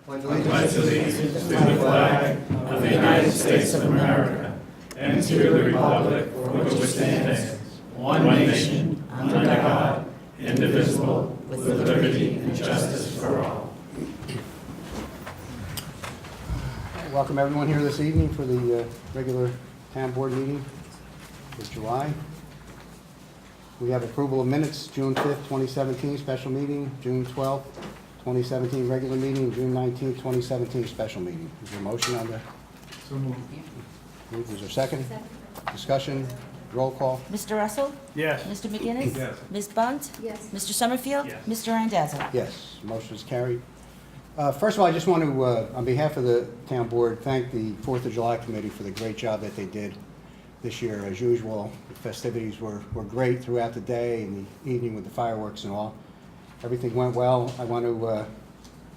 pledge allegiance to the flag of the United States of America and to the republic for which it stands, one nation, under God, indivisible, with liberty and justice for all. Welcome everyone here this evening for the regular town board meeting for July. We have approval of minutes, June 5th, 2017, special meeting, June 12th, 2017, regular meeting, June 19th, 2017, special meeting. Is there a motion on that? So moved. Is there a second? Discussion, roll call. Mr. Russell? Yes. Mr. McGinnis? Yes. Ms. Bunt? Yes. Mr. Summerfield? Yes. Mr. Randazzo? Yes, motion is carried. First of all, I just want to, on behalf of the town board, thank the 4th of July committee for the great job that they did this year. As usual, the festivities were great throughout the day and the evening with the fireworks and all. Everything went well. I want to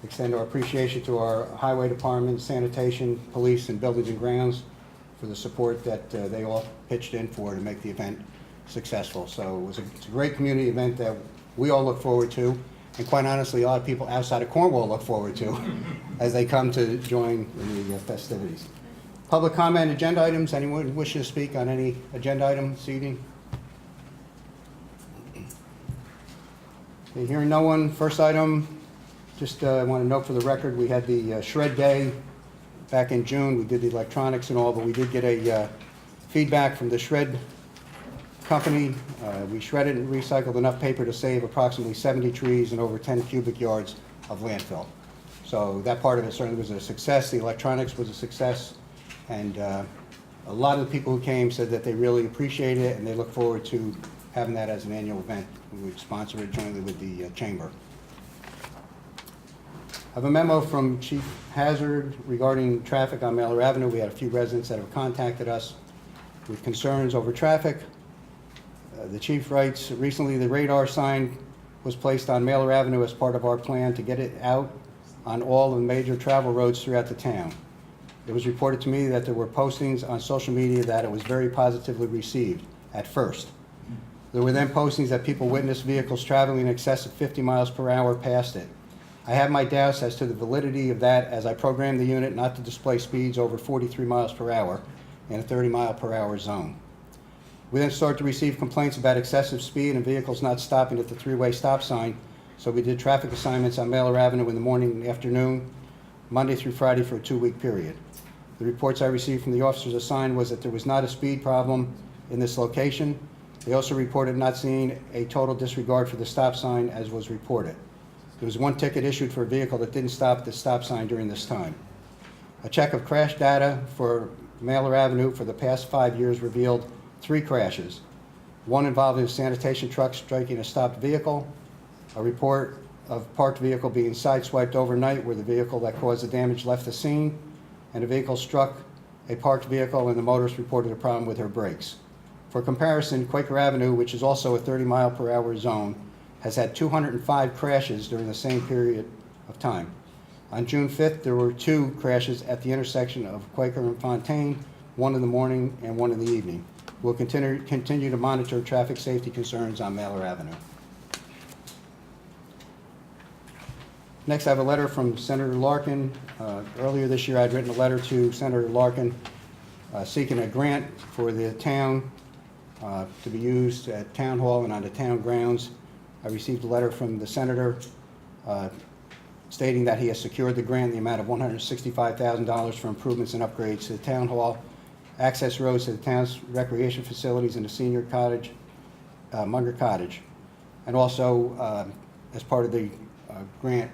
extend our appreciation to our highway department, sanitation, police, and buildings and grounds for the support that they all pitched in for to make the event successful. So it's a great community event that we all look forward to, and quite honestly, a lot of people outside of Cornwall look forward to as they come to join in the festivities. Public comment, agenda items. Anyone wishing to speak on any agenda item this evening? Okay, hearing no one. First item, just I want to note for the record, we had the shred day back in June. We did the electronics and all, but we did get a feedback from the shred company. We shredded and recycled enough paper to save approximately 70 trees and over 10 cubic yards of landfill. So that part of it certainly was a success. The electronics was a success. And a lot of the people who came said that they really appreciate it and they look forward to having that as an annual event. We would sponsor it jointly with the chamber. I have a memo from Chief Hazard regarding traffic on Mailer Avenue. We had a few residents that have contacted us with concerns over traffic. The chief writes, recently the radar sign was placed on Mailer Avenue as part of our plan to get it out on all the major travel roads throughout the town. It was reported to me that there were postings on social media that it was very positively received at first. There were then postings that people witnessed vehicles traveling in excess of 50 miles per hour past it. I have my doubts as to the validity of that, as I programmed the unit not to display speeds over 43 miles per hour in a 30 mile per hour zone. We then started to receive complaints about excessive speed and vehicles not stopping at the three-way stop sign, so we did traffic assignments on Mailer Avenue in the morning and afternoon, Monday through Friday for a 2-week period. The reports I received from the officers assigned was that there was not a speed problem in this location. They also reported not seeing a total disregard for the stop sign as was reported. There was one ticket issued for a vehicle that didn't stop at the stop sign during this time. A check of crash data for Mailer Avenue for the past 5 years revealed 3 crashes. One involving a sanitation truck striking a stopped vehicle, a report of parked vehicle being sideswiped overnight where the vehicle that caused the damage left the scene, and a vehicle struck a parked vehicle and the motorist reported a problem with her brakes. For comparison, Quaker Avenue, which is also a 30 mile per hour zone, has had 205 crashes during the same period of time. On June 5th, there were 2 crashes at the intersection of Quaker and Fontaine, one in the morning and one in the evening. We'll continue to monitor traffic safety concerns on Mailer Avenue. Next, I have a letter from Senator Larkin. Earlier this year, I'd written a letter to Senator Larkin seeking a grant for the town to be used at Town Hall and on the town grounds. I received a letter from the senator stating that he has secured the grant in the amount of $165,000 for improvements and upgrades to the Town Hall, access roads to the town's recreation facilities and the senior cottage, Munger Cottage. And also, as part of the grant,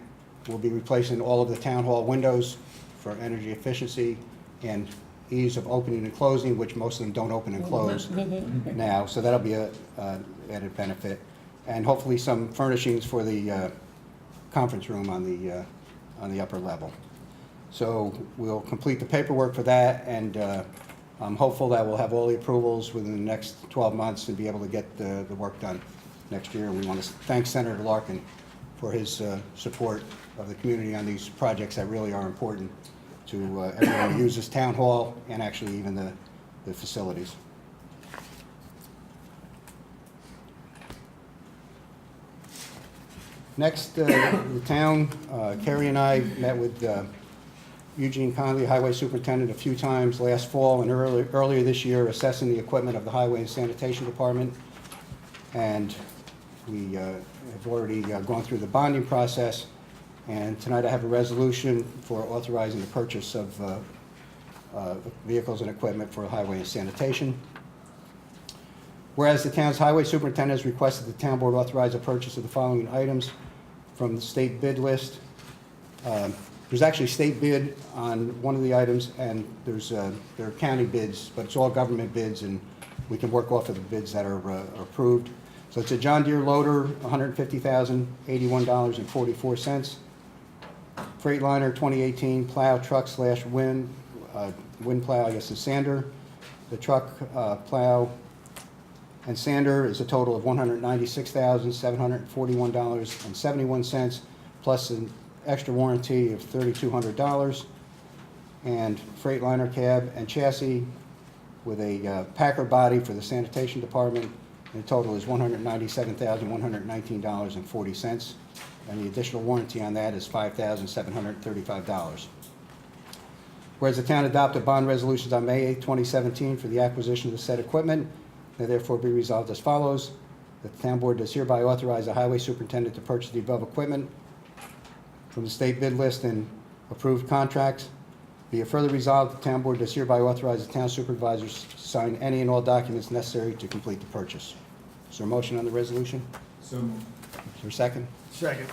we'll be replacing all of the town hall windows for energy efficiency and ease of opening and closing, which most of them don't open and close now. So that'll be a added benefit. And hopefully some furnishings for the conference room on the upper level. So we'll complete the paperwork for that, and I'm hopeful that we'll have all the approvals within the next 12 months and be able to get the work done next year. We want to thank Senator Larkin for his support of the community on these projects that really are important to everyone who uses Town Hall and actually even the facilities. Next, the town, Kerry and I met with Eugene Conley, Highway Superintendent, a few times last fall and earlier this year, assessing the equipment of the Highway and Sanitation Department. And we have already gone through the bonding process. And tonight I have a resolution for authorizing the purchase of vehicles and equipment for Highway and Sanitation. Whereas the town's highway superintendent has requested the town board authorize the purchase of the following items from the state bid list. There's actually state bid on one of the items, and there are county bids, but it's all government bids, and we can work off of the bids that are approved. So it's a John Deere loader, $150,081.44. Freightliner 2018 plow truck / wind plow, I guess is sander. The truck plow and sander is a total of $196,741.71, plus an extra warranty of $3,200. And Freightliner cab and chassis with a Packer body for the sanitation department. And the total is $197,119.40. And the additional warranty on that is $5,735. Whereas the town adopted bond resolutions on May 8, 2017 for the acquisition of the said equipment, now therefore be resolved as follows. That the town board does hereby authorize the highway superintendent to purchase the above equipment from the state bid list and approved contracts. Be it further resolved, the town board does hereby authorize the town supervisors to sign any and all documents necessary to complete the purchase. Is there a motion on the resolution? So moved. Is there a second? Second.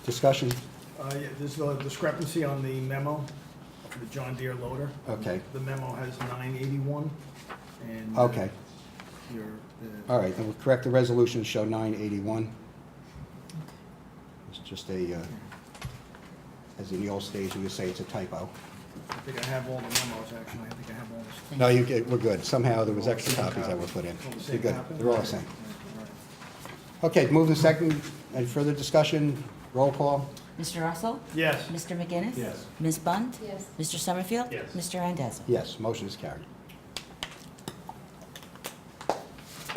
Discussion? Yeah, there's a discrepancy on the memo for the John Deere loader. Okay. The memo has 981, and Okay. your, All right, then we'll correct the resolution to show 981. It's just a, as in the old days, we would say it's a typo. I think I have all the memos, actually. I think I have all this. No, we're good. Somehow there was extra copies that were put in. All the You're same good. copy? They're all the same. All right. Okay, move to second. Any further discussion? Roll call? Mr. Russell? Yes. Mr. McGinnis? Yes. Ms. Bunt? Yes. Mr. Summerfield? Yes. Mr. Randazzo? Yes, motion is carried.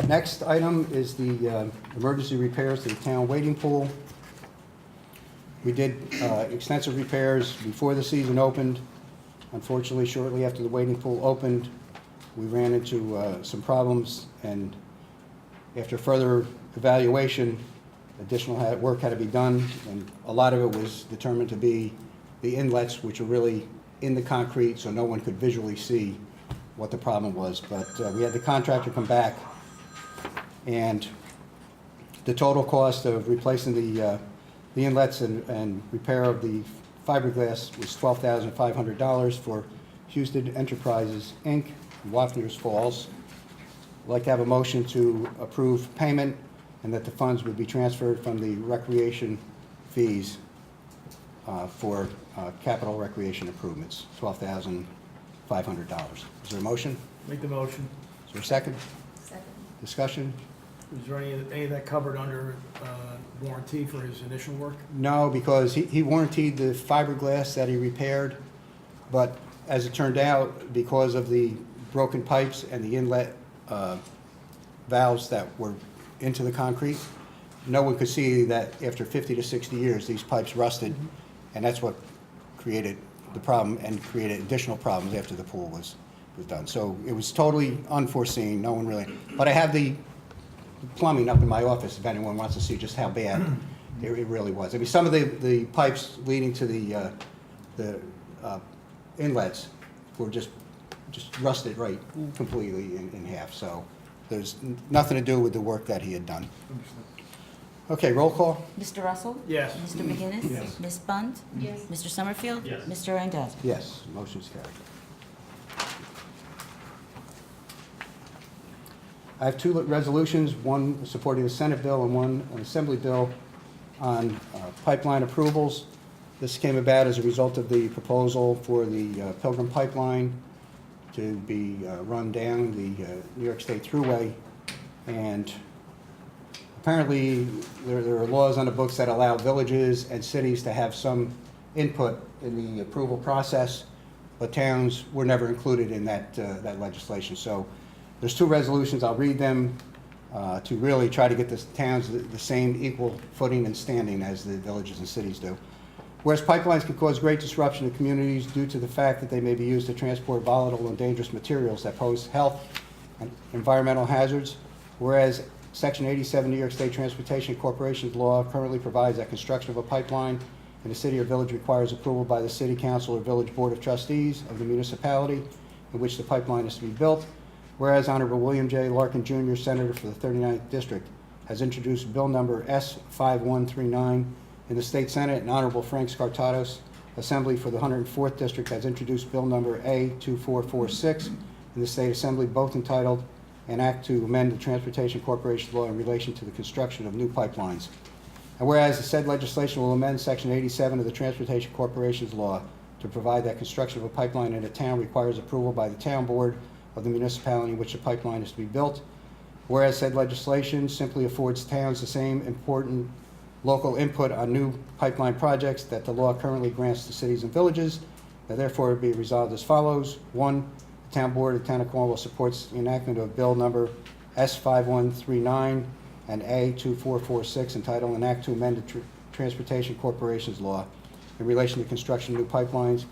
Next item is the emergency repairs to the town wading pool. We did extensive repairs before the season opened. Unfortunately, shortly after the wading pool opened, we ran into some problems, and after further evaluation, additional work had to be done, and a lot of it was determined to be the inlets, which are really in the concrete, so no one could visually see what the problem was. But we had the contractor come back, and the total cost of replacing the inlets and repair of the fiberglass was $12,500 for Houston Enterprises, Inc., Waffners Falls. I'd like to have a motion to approve payment and that the funds would be transferred from the recreation fees for capital recreation improvements, $12,500. Is there a motion? Make the motion. Is there a second? Second. Discussion? Is there any of that covered under warranty for his initial work? No, because he warrantied the fiberglass that he repaired, but as it turned out, because of the broken pipes and the inlet valves that were into the concrete, no one could see that after 50 to 60 years, these pipes rusted, and that's what created the problem and created additional problems after the pool was done. So it was totally unforeseen, no one really, but I have the plumbing up in my office if anyone wants to see just how bad it really was. I mean, some of the pipes leading to the inlets were just rusted right completely in half. So there's nothing to do with the work that he had done. Okay, roll call? Mr. Russell? Yes. Mr. McGinnis? Yes. Ms. Bunt? Yes. Mr. Summerfield? Yes. Mr. Randazzo? Yes, motion's carried. I have two resolutions, one supporting the Senate bill and one an Assembly bill on pipeline approvals. This came about as a result of the proposal for the Pilgrim Pipeline to be run down the New York State Thruway. And apparently, there are laws on the books that allow villages and cities to have some input in the approval process, but towns were never included in that legislation. So there's two resolutions. I'll read them. to really try to get the towns the same equal footing and standing as the villages and cities do. Whereas pipelines can cause great disruption to communities due to the fact that they may be used to transport volatile and dangerous materials that pose health and environmental hazards. Whereas Section 87 New York State Transportation Corporation law currently provides that construction of a pipeline in a city or village requires approval by the city council or village board of trustees of the municipality in which the pipeline is to be built. Whereas Honorable William J. Larkin Jr., Senator for the 39th District, has introduced bill number S5139 in the State Senate, and Honorable Frank Scartatos, Assembly for the 104th District, has introduced bill number A2446 in the State Assembly, both entitled An Act to Amend the Transportation Corporation Law in relation to the construction of new pipelines. And whereas the said legislation will amend Section 87 of the Transportation Corporation's Law to provide that construction of a pipeline in a town requires approval by the town board of the municipality in which the pipeline is to be built. Whereas said legislation simply affords towns the same important local input on new pipeline projects that the law currently grants to cities and villages. Now therefore be resolved as follows. 1, the town board of the town of Cornwall supports the enactment of bill number S5139 and A2446 entitled An Act to Amend the Transportation Corporation's Law in relation to construction of new pipelines.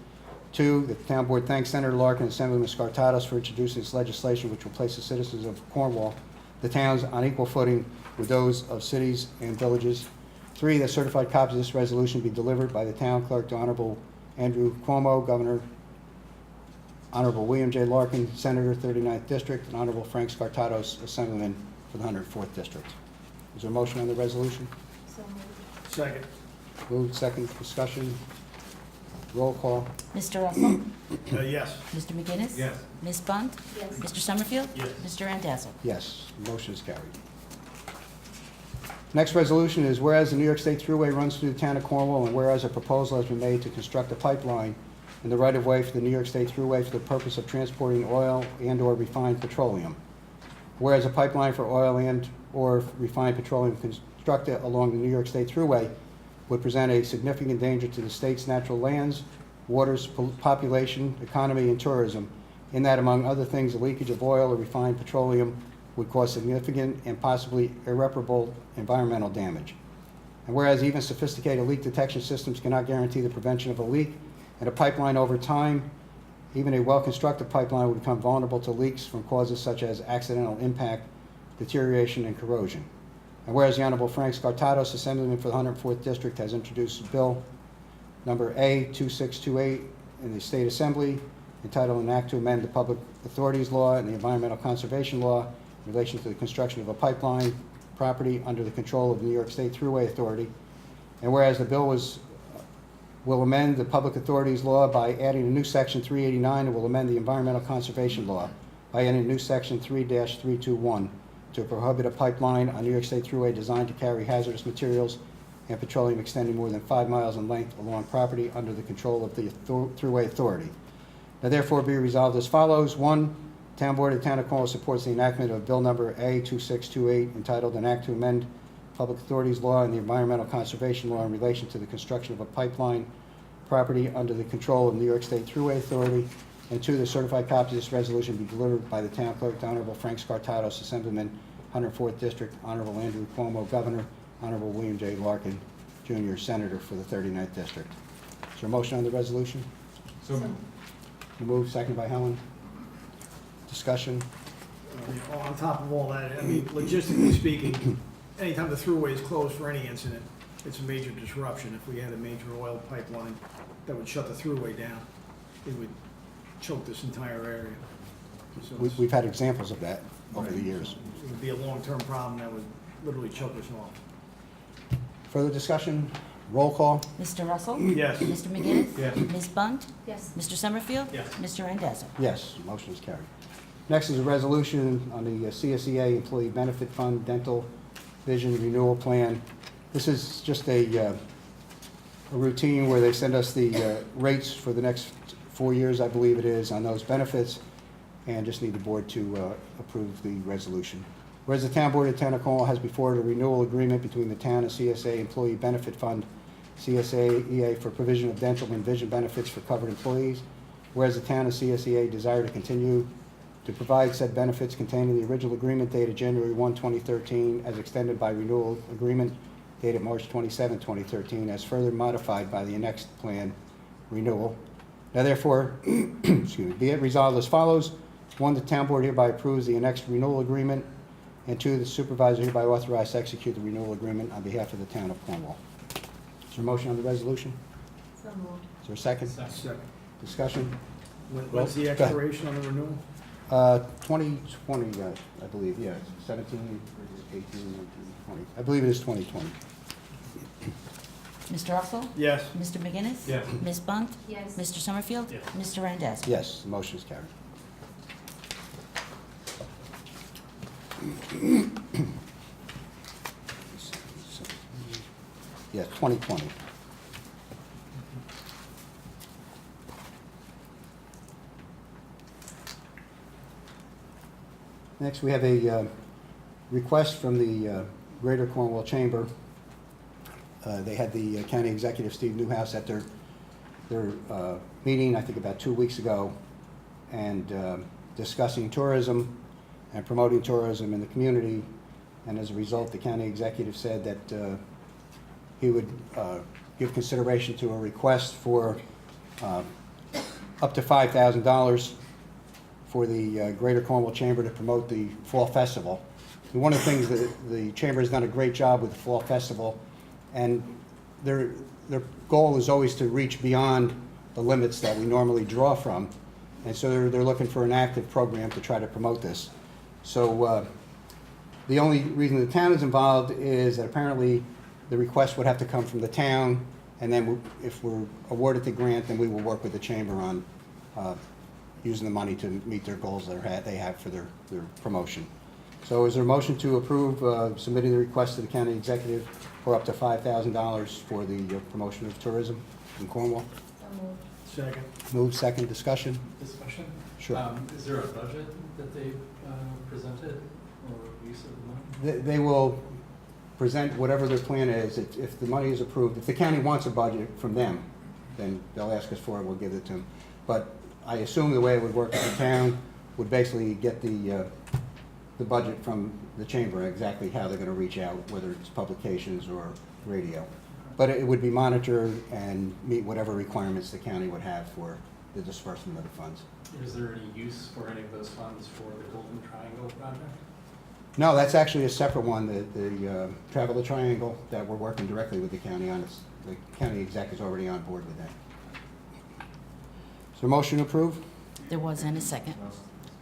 2, the town board thanks Senator Larkin and Assemblyman Scartatos for introducing this legislation which will place the citizens of Cornwall, the towns, on equal footing with those of cities and villages. 3, that certified copies of this resolution be delivered by the town clerk to Honorable Andrew Cuomo, Governor, Honorable William J. Larkin, Senator, 39th District, and Honorable Frank Scartatos, Assemblyman for the 104th District. Is there a motion on the resolution? Second. Moved, second, discussion. Roll call. Mr. Russell? Yes. Mr. McGinnis? Yes. Ms. Bunt? Yes. Mr. Summerfield? Yes. Mr. Randazzo? Yes, motion is carried. Next resolution is whereas the New York State Thruway runs through the town of Cornwall, and whereas a proposal has been made to construct a pipeline in the right-of-way for the New York State Thruway for the purpose of transporting oil and/or refined petroleum. Whereas a pipeline for oil and/or refined petroleum constructed along the New York State Thruway would present a significant danger to the state's natural lands, waters, population, economy, and tourism, in that, among other things, the leakage of oil or refined petroleum would cause significant and possibly irreparable environmental damage. And whereas even sophisticated leak detection systems cannot guarantee the prevention of a leak, and a pipeline over time, even a well-constructed pipeline would become vulnerable to leaks from causes such as accidental impact, deterioration, and corrosion. And whereas the Honorable Frank Scartatos, Assemblyman for the 104th District, has introduced bill number A2628 in the State Assembly entitled An Act to Amend the Public Authorities Law and the Environmental Conservation Law in relation to the construction of a pipeline property under the control of the New York State Thruway Authority. And whereas the bill will amend the Public Authorities Law by adding a new section 389 and will amend the Environmental Conservation Law by adding a new section 3-321 to prohibit a pipeline on New York State Thruway designed to carry hazardous materials and petroleum extending more than 5 miles in length along property under the control of the Thruway Authority. Now therefore be resolved as follows. 1, Town Board of the Town of Cornwall supports the enactment of bill number A2628 entitled An Act to Amend Public Authorities Law and the Environmental Conservation Law in relation to the construction of a pipeline property under the control of New York State Thruway Authority. And 2, the certified copy of this resolution be delivered by the town clerk to Honorable Frank Scartatos, Assemblyman, 104th District, Honorable Andrew Cuomo, Governor, Honorable William J. Larkin, Jr., Senator for the 39th District. Is there a motion on the resolution? So Moved, seconded by Helen. Discussion. On top of all that, I mean, logistically speaking, anytime the thruway is closed for any incident, it's a major disruption. If we had a major oil pipeline that would shut the thruway down, it would choke this entire area. So it's- We've had examples of that over the years. It would be a long-term problem that would literally choke us off. Further discussion? Roll call. Mr. Russell? Yes. Mr. McGinnis? Yes. Ms. Bunt? Yes. Mr. Summerfield? Yes. Mr. Randazzo? Yes, motion is carried. Next is a resolution on the Csea Employee Benefit Fund Dental Vision Renewal Plan. This is just a routine where they send us the rates for the next 4 years, I believe it is, on those benefits, and just need the board to approve the resolution. Whereas the Town Board of the Town of Cornwall has before it a renewal agreement between the town and CSA Employee Benefit Fund, CSA for provision of dental and vision benefits for covered employees. Whereas the town and CSEA desire to continue to provide said benefits contained in the original agreement dated January 1, 2013, as extended by renewal agreement dated March 27, 2013, as further modified by the annexed plan renewal. Now therefore, excuse me, be it resolved as follows. 1, the town board hereby approves the annexed renewal agreement, and 2, the supervisor hereby authorized to execute the renewal agreement on behalf of the town of Cornwall. Is there a motion on the resolution? So moved. Is there a second? Second. Discussion? When's the Go ahead. expiration on the renewal? 2020, I believe, yeah, 17, 18, 19, 20. I believe it is 2020. Mr. Russell? Yes. Mr. McGinnis? Yes. Ms. Bunt? Yes. Mr. Summerfield? Yes. Mr. Randazzo? Yes, the motion is carried. Yes, 2020. Next, we have a request from the Greater Cornwall Chamber. They had the County Executive Steve Newhouse at their meeting, I think about 2 weeks ago, and discussing tourism and promoting tourism in the community. And as a result, the county executive said that he would give consideration to a request for up to $5,000 for the Greater Cornwall Chamber to promote the Fall Festival. And one of the things that the Chamber has done a great job with the Fall Festival, and their goal is always to reach beyond the limits that we normally draw from. And so they're looking for an active program to try to promote this. So the only reason the town is involved is that apparently the request would have to come from the town, and then if we're awarded the grant, then we will work with the chamber on using the money to meet their goals that they have for their promotion. So is there a motion to approve submitting the request to the county executive for up to $5,000 for the promotion of tourism in Cornwall? So moved. Second. Move, second, discussion? Discussion? Sure. Is there a budget that they presented or use of the money? They will present whatever their plan is. If the money is approved, if the county wants a budget from them, then they'll ask us for it, we'll give it to them. But I assume the way it would work with the town would basically get the budget from the chamber, exactly how they're gonna reach out, whether it's publications or radio. But it would be monitored and meet whatever requirements the county would have for the disbursement of the funds. Is there any use for any of those funds for the Golden Triangle project? No, that's actually a separate one, the Travel the Triangle, that we're working directly with the county on. The county exec is already on board with that. Is there a motion to approve? There was and a second.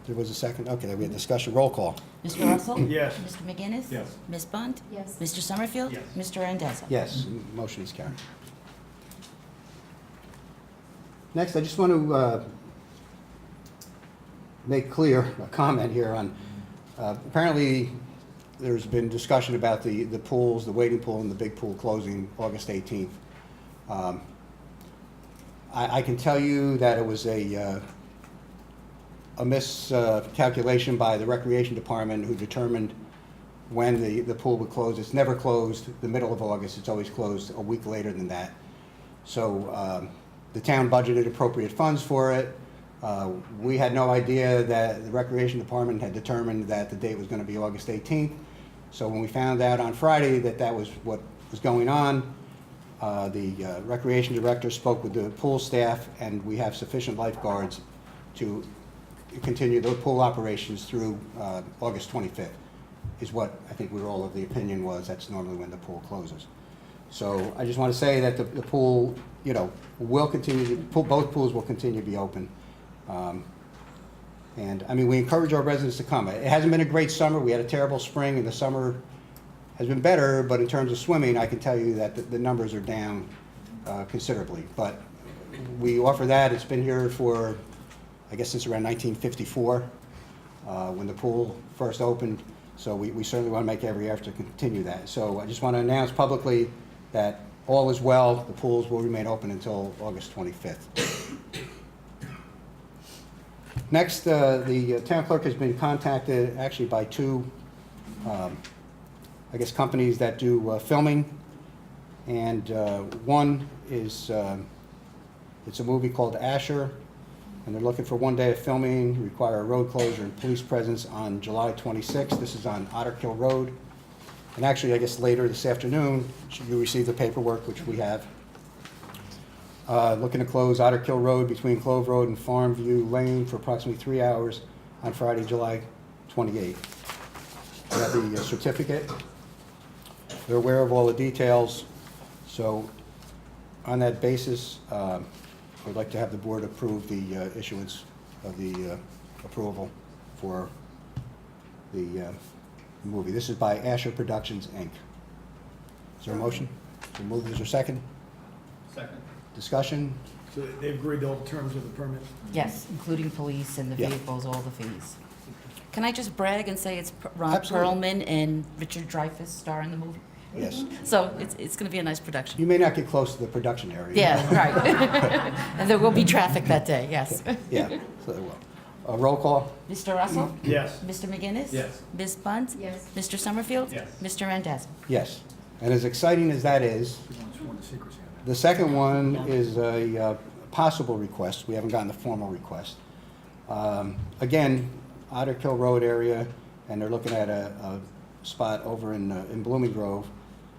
There was a second? Okay, then we had discussion. Roll call. Mr. Russell? Yes. Mr. McGinnis? Yes. Ms. Bunt? Yes. Mr. Summerfield? Yes. Mr. Randazzo? Yes, motion is carried. Next, I just want to make clear a comment here on, apparently there's been discussion about the pools, the wading pool and the big pool closing August 18th. I can tell you that it was a miscalculation by the Recreation Department, who determined when the pool would close. It's never closed the middle of August, it's always closed a week later than that. So the town budgeted appropriate funds for it. We had no idea that the Recreation Department had determined that the date was going to be August 18th. So when we found out on Friday that that was what was going on, the Recreation Director spoke with the pool staff, and we have sufficient lifeguards to continue the pool operations through August 25th, is what I think we were all of the opinion was. That's normally when the pool closes. So I just want to say that the pool, will continue, both pools will continue to be open. And I mean, we encourage our residents to come. It hasn't been a great summer. We had a terrible spring, and the summer has been better, but in terms of swimming, I can tell you that the numbers are down considerably. But we offer that. It's been here for, I guess, since around 1954, when the pool first opened. So we certainly want to make every effort to continue that. So I just want to announce publicly that all is well. The pools will remain open until August 25th. Next, the town clerk has been contacted actually by two, I guess, companies that do filming. And one is, it's a movie called Asher, And they're looking for 1 day of filming, require a road closure and police presence on July 26th. This is on Otterkill Road. And actually, I guess later this afternoon, you'll receive the paperwork, which we have. Looking to close Otterkill Road between Clove Road and Farmview Lane for approximately 3 hours on Friday, July 28th. We have the certificate. They're aware of all the details. So on that basis, I'd like to have the board approve the issuance of the approval for the movie. This is by Asher Productions, Inc. Is there a motion? So moved. Is there a second? Second. Discussion? So they've agreed to all the terms of the permit? Yes, including police and the Yeah. vehicles, all the fees. Can I just brag and say it's Ron Absolutely. Perlman and Richard Dreyfuss star in the movie? Yes. So it's going to be a nice production. You may not get close to the production area. Yeah, right. And there will be traffic that day, yes. Yeah, so there will. Roll call? Mr. Russell? Yes. Mr. McGinnis? Yes. Ms. Bunt? Yes. Mr. Summerfield? Yes. Mr. Randazzo? Yes. And as exciting as that is, the second one is a possible request. We haven't gotten the formal request. Again, Otterkill Road area, and they're looking at a spot over in Blooming Grove.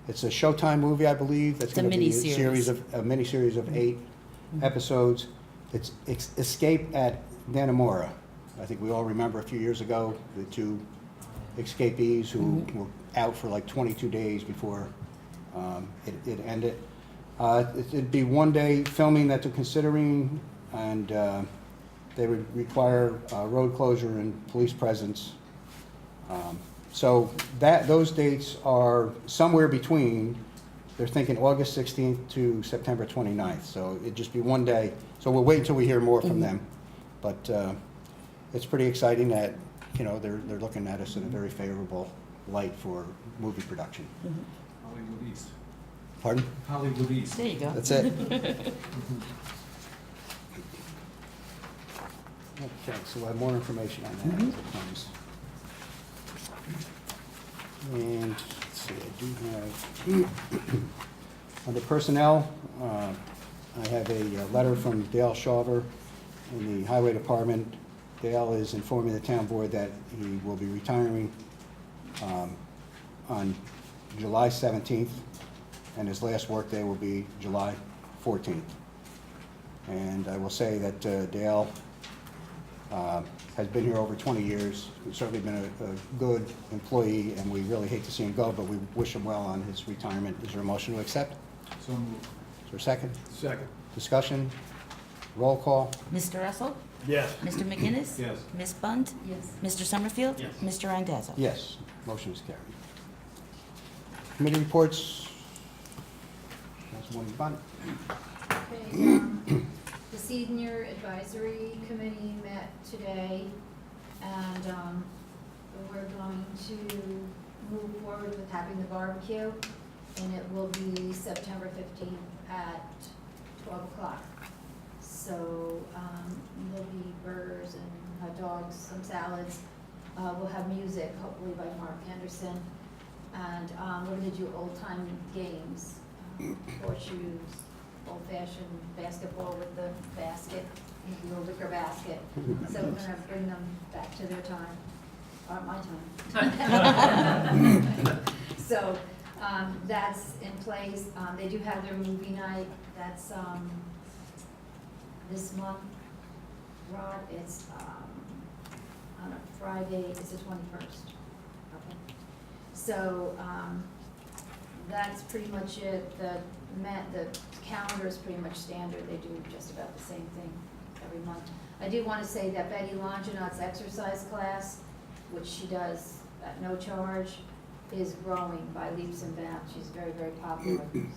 It's a Showtime movie, I believe. That's It's a going to be miniseries. a miniseries of 8 episodes. It's Escape at Dannemora. I think we all remember a few years ago, the 2 escapees who were out for like 22 days before it ended. It'd be 1 day filming that they're considering, and they would require road closure and police presence. So those dates are somewhere between, they're thinking August 16th to September 29th. So it'd just be 1 day. So we'll wait until we hear more from them. But it's pretty exciting that, they're looking at us in a very favorable light for movie production. Hollywood East. Pardon? Hollywood East. There you go. That's it. Okay, so we'll have more information on that as it comes. And, let's see, I do have, under personnel, I have a letter from Dale Shaver in the Highway Department. Dale is informing the town board that he will be retiring on July 17th, and his last workday will be July 14th. And I will say that Dale has been here over 20 years. He's certainly been a good employee, and we really hate to see him go, but we wish him well on his retirement. Is there a motion to accept? So moved. Is there a second? Second. Discussion? Roll call? Mr. Russell? Yes. Mr. McGinnis? Yes. Ms. Bunt? Yes. Mr. Summerfield? Yes. Mr. Randazzo? Yes. Motion is carried. Committee reports? Councilwoman Bunt? Okay, the Senior Advisory Committee met today, and we're going to move forward with having the barbecue, and it will be September 15th at 12 o'clock. So there'll be burgers and hot dogs, some salads. We'll have music, hopefully by Mark Anderson, and we're going to do old-time games, horseshoes, old-fashioned basketball with the basket, the old wicker basket. So we're gonna bring them back to their time, or my time. So, that's in place. They do have their movie night. That's, this month, Rod. It's, on a Friday, it's the 21st. Okay. So, that's pretty much it. The calendar is pretty much standard. They do just about the same thing every month. I do want to say that Betty Longinot's exercise class, which she does at no charge, is growing by leaps and bounds. She's very, very popular. She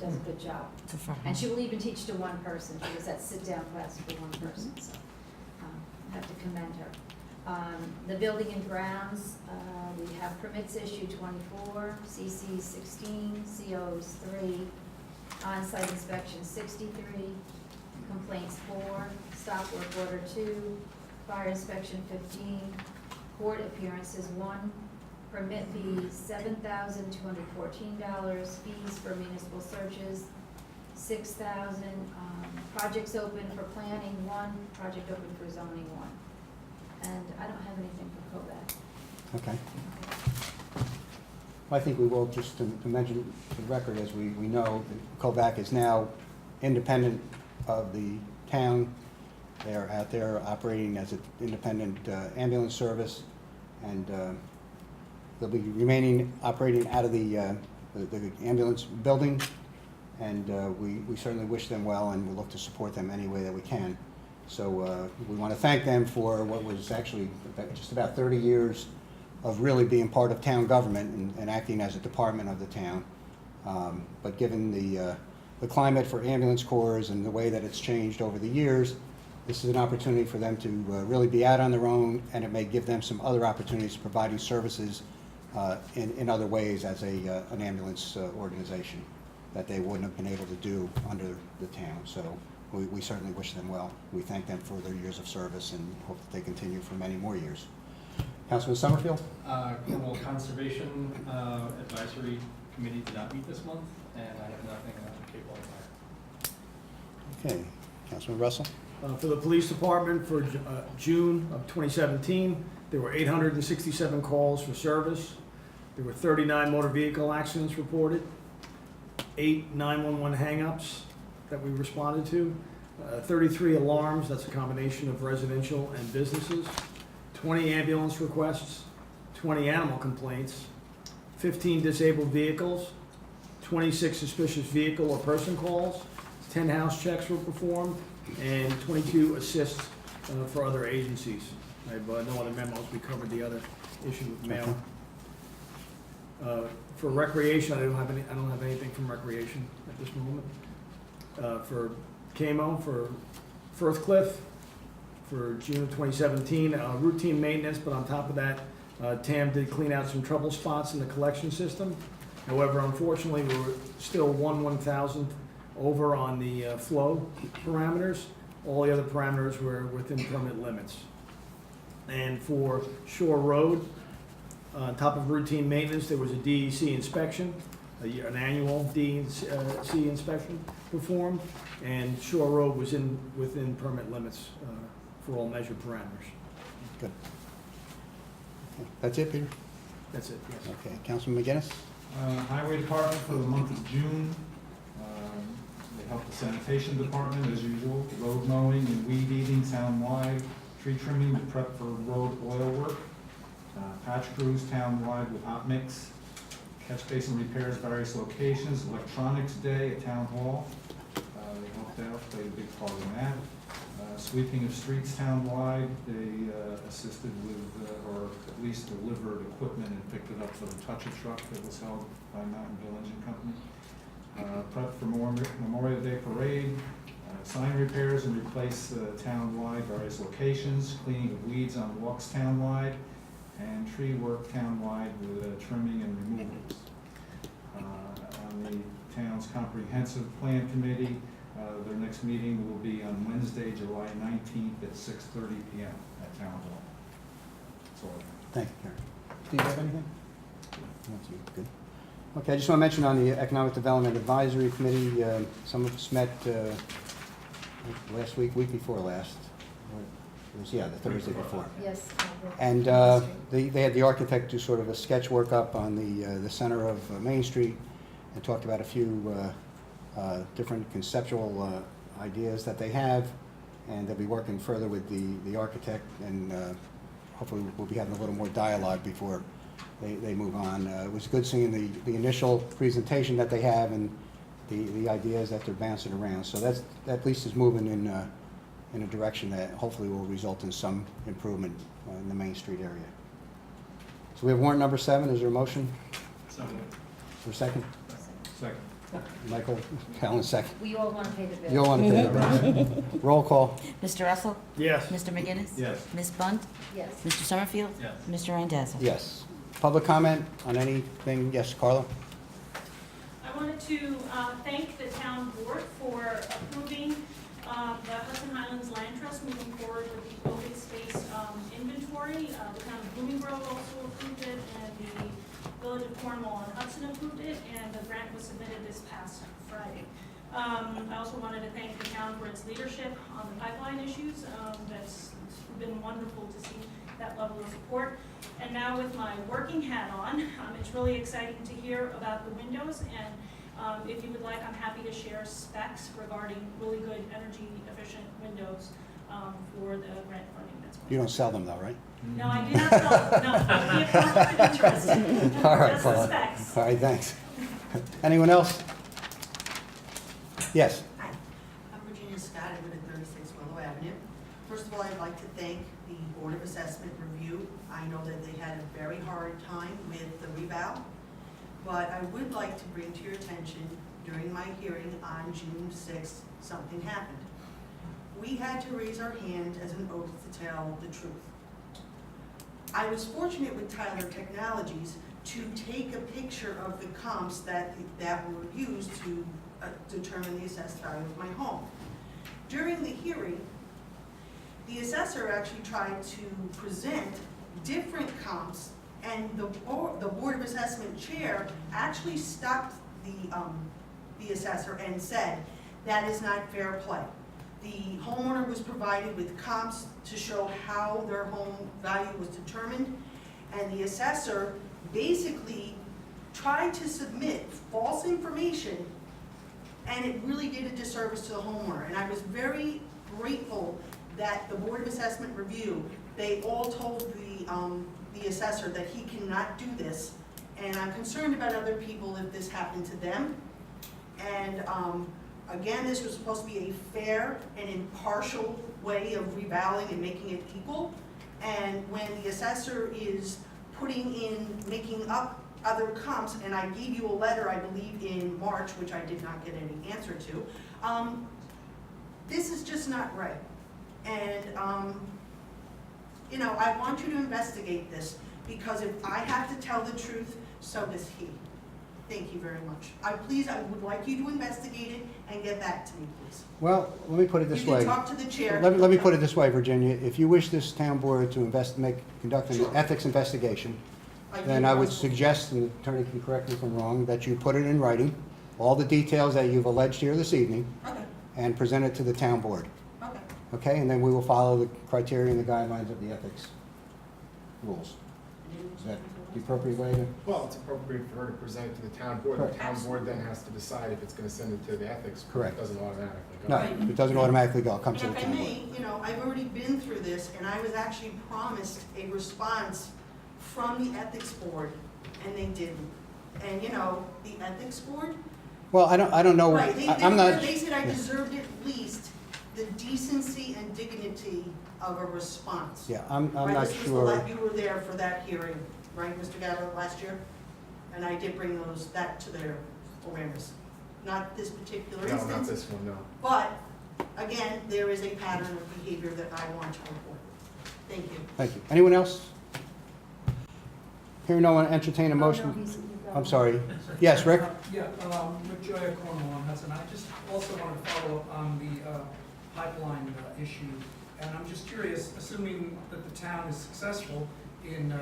does a good job. Good for her. And she will even teach to one person. She does that sit-down class for one person, so I have to commend her. The building and grounds, we have permits issued 24, CCs 16, COs 3, on-site inspection 63, complaints 4, stop work order 2, fire inspection 15, court appearances 1, permit fees $7,214, fees for municipal searches $6,000, projects open for planning, one, project open for zoning, one. And I don't have anything for Kovac. Okay. I think we will, just to mention for the record, as we know, that Kovac is now independent of the town. They're out there operating as an independent ambulance service, and they'll be remaining operating out of the ambulance building, and we certainly wish them well, and we'll look to support them any way that we can. So we want to thank them for what was actually just about 30 years of really being part of town government and acting as a department of the town. But given the climate for ambulance corps and the way that it's changed over the years, this is an opportunity for them to really be out on their own, and it may give them some other opportunities providing services in other ways as an ambulance organization that they wouldn't have been able to do under the town. So we certainly wish them well. We thank them for their years of service and hope that they continue for many more years. Councilman Summerfield? Cornwall Conservation Advisory Committee did not meet this month, and I have nothing on Cape Fire. Okay. Councilman Russell? For the police department for June of 2017, there were 867 calls for service. There were 39 motor vehicle accidents reported, 8 911 hangups that we responded to, 33 alarms, that's a combination of residential and businesses, 20 ambulance requests, 20 animal complaints, 15 disabled vehicles, 26 suspicious vehicle or person calls, 10 house checks were performed, and 22 assists for other agencies. I have no other memos. We covered the other issue with mail. For recreation, I don't have anything from recreation at this moment. For CAMO, for Firthcliffe, for June of 2017, routine maintenance, but on top of that, TAM did clean out some trouble spots in the collection system. However, unfortunately, we were still 1/1000th over on the flow parameters. All the other parameters were within permit limits. And for Shore Road, on top of routine maintenance, there was a DEC inspection, an annual DEC inspection performed, and Shore Road was within permit limits for all measured parameters. Good. Okay. That's it, Peter? That's it, yes. Okay. Councilman McGinnis? Highway Department for the month of June. They helped the Sanitation Department as usual, road mowing and weed eating townwide, tree trimming to prep for road oil work, patch crews townwide with hot mix, catch basin repairs various locations, electronics day at Town Hall. They helped out, played a big part in that. Sweeping of streets townwide, they assisted with, or at least delivered equipment and picked it up for the touch-a truck that was held by Mountain Bill Engine Company. Prep for Memorial Day Parade, sign repairs and replace townwide various locations, cleaning of weeds on walks townwide, and tree work townwide with trimming and removals. On the town's comprehensive plan committee, their next meeting will be on Wednesday, July 19th at 6:30 p.m. at Town Hall. That's all I have. Thank you, Karen. Do you have anything? That's you. Good. Okay, I just want to mention on the Economic Development Advisory Committee, some of us met last week before last. It was, the Thursday before. Yes. And they had the architect do sort of a sketch workup on the center of Main Street and talked about a few different conceptual ideas that they have, and they'll be working further with the architect, and hopefully we'll be having a little more dialogue before they move on. It was good seeing the initial presentation that they have and the ideas that they're bouncing around. So that at least is moving in a direction that hopefully will result in some improvement in the Main Street area. So we have warrant number 7. Is there a motion? So moved. For a second? Second. Michael, Helen, second. We all want to pay the bill. You all want to pay the bill? Roll call. Mr. Russell? Yes. Mr. McGinnis? Yes. Ms. Bunt? Yes. Mr. Summerfield? Yes. Mr. Randazzo? Yes. Public comment on anything? Yes, Carla? I wanted to thank the town board for approving the Hudson Highlands Land Trust moving forward with the open space inventory. The town of Blooming Grove also approved it, and the village of Cornwall and Hudson approved it, and the grant was submitted this past Friday. I also wanted to thank the town for its leadership on the pipeline issues. That's been wonderful to see that level of support. And now with my working hat on, it's really exciting to hear about the windows. And if you would like, I'm happy to share specs regarding really good energy efficient windows for the grant funding that's going. You don't sell them though, right? No, I do not sell them. No, it would be a conflict of interest. All right, Just the Paula. specs. All right, thanks. Anyone else? Yes. Hi, I'm Virginia Scott, I live at 36 Willow Avenue. First of all, I'd like to thank the Board of Assessment Review. I know that they had a very hard time with the revow, but I would like to bring to your attention, during my hearing on June 6th, something happened. We had to raise our hand as an oath to tell the truth. I was fortunate with Tyler Technologies to take a picture of the comps that were used to determine the assessed value of my home. During the hearing, the assessor actually tried to present different comps, and the Board of Assessment chair actually stopped the assessor and said, that is not fair play. The homeowner was provided with comps to show how their home value was determined, and the assessor basically tried to submit false information, and it really did a disservice to the homeowner. And I was very grateful that the Board of Assessment Review, they all told the assessor that he cannot do this, and I'm concerned about other people if this happened to them. And again, this was supposed to be a fair and impartial way of revaluing and making it equal. And when the assessor is making up other comps, and I gave you a letter, I believe, in March, which I did not get any answer to, this is just not right. And, you know, I want you to investigate this, because if I have to tell the truth, so does he. Thank you very much. I would like you to investigate it and get back to me, please. Well, let me put it this way. You can talk to the chair. Let me put it this way, Virginia. If you wish this town board to conduct an ethics investigation, then I would suggest, and the attorney can correct me if I'm wrong, that you put it in writing, all the details that you've alleged here this evening, Okay, and present it to the town board. okay. Okay, and then we will follow the criteria and the guidelines of the ethics rules. Is that the appropriate way to? Well, it's appropriate for her to present it to the town board. The Correct. town board then has to decide if it's going to send it to the ethics. Correct. It doesn't automatically go. No, Right. it doesn't automatically go, it comes to And the if I town board. may, you know, I've already been through this, and I was actually promised a response from the ethics board, and they didn't. And, you know, the ethics board, Well, I don't know, right, I'm not. they said I yeah. deserved at least the decency and dignity of a response. Yeah, I'm Right, not this was sure. you were there for that hearing, right, Mr. Gatto, last year? And I did bring that to their awareness. Not this particular No, instance. not this one, no. But, again, there is a pattern of behavior that I want to report. Thank you. Thank you. Anyone else? Hearing no one, entertain a motion. I'm sorry. Yes, Rick? Yeah, Rick Joy at Cornwall and Hudson. I just also wanted to follow up on the pipeline issue. And I'm just curious, assuming that the town is successful in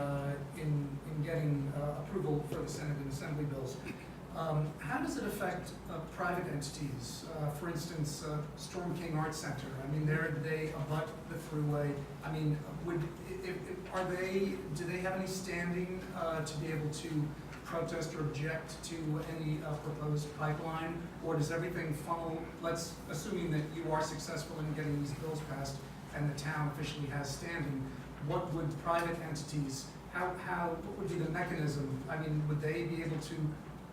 getting approval for the Senate and Assembly bills, how does it affect private entities? For instance, Storm King Arts Center. I mean, they abut the thruway. I mean, do they have any standing to be able to protest or object to any proposed pipeline? Or does everything funnel, assuming that you are successful in getting these bills passed and the town officially has standing, what would private entities, what would be the mechanism? I mean, would they be able to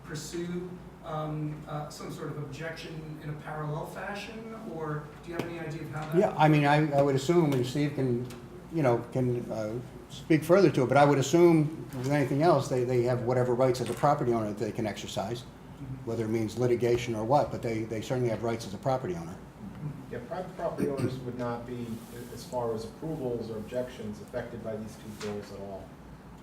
pursue some sort of objection in a parallel fashion? Or do you have any idea of how that? Yeah, I mean, I would assume, and Steve can speak further to it, but I would assume with anything else, they have whatever rights as a property owner that they can exercise, whether it means litigation or what, but they certainly have rights as a property owner. Yeah, private property owners would not be, as far as approvals or objections, affected by these two bills at all.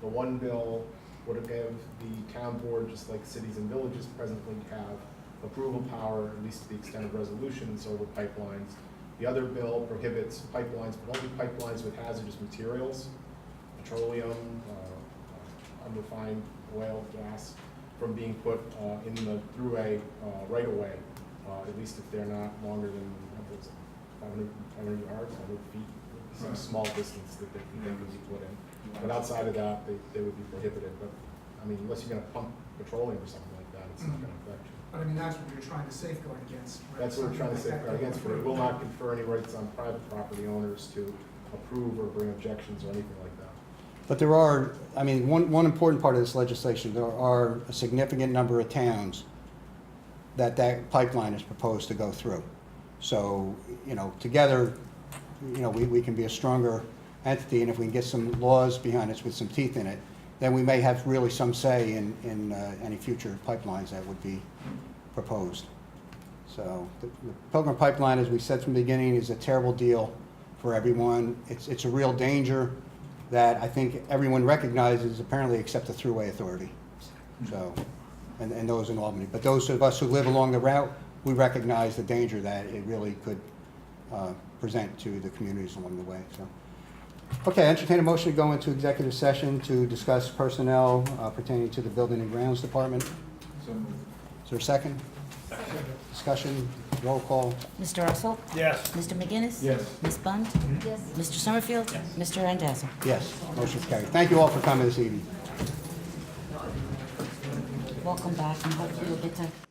The one bill would give the town board, just like cities and villages presently have, approval power, at least to the extent of resolutions over pipelines. The other bill prohibits pipelines, but only pipelines with hazardous materials, petroleum, unrefined oil, gas, from being put in the throughway right away. at least if they're not longer than, what was it, 500 yards, 100 feet, some small distance that they can be put in. But outside of that, they would be prohibited, but, I mean, unless you're gonna pump petroleum or something like that, it's not gonna affect you. But I mean, that's what you're trying to safeguard against, right? That's what we're trying to Something like safeguard that against, but it will not confer any rights on private property owners to approve or bring objections or anything like that. But there are, I mean, one important part of this legislation, there are a significant number of towns that pipeline is proposed to go through. So, together, we can be a stronger entity, and if we can get some laws behind us with some teeth in it, then we may have really some say in any future pipelines that would be proposed. So the Pilgrim Pipeline, as we said from the beginning, is a terrible deal for everyone. It's a real danger that I think everyone recognizes, apparently, except the Thruway Authority. So, and those in Albany. But those of us who live along the route, we recognize the danger that it really could present to the communities along the way. So, okay, entertain a motion to go into executive session to discuss personnel pertaining to the Building and Grounds Department. So moved. Is there a second? Discussion, roll call. Mr. Russell? Yes. Mr. McGinnis? Yes. Ms. Bunt? Yes. Mr. Summerfield? Yes. Mr. Randazzo? Yes, motion's carried. Thank you all for coming this evening. Welcome back, and hopefully you'll get to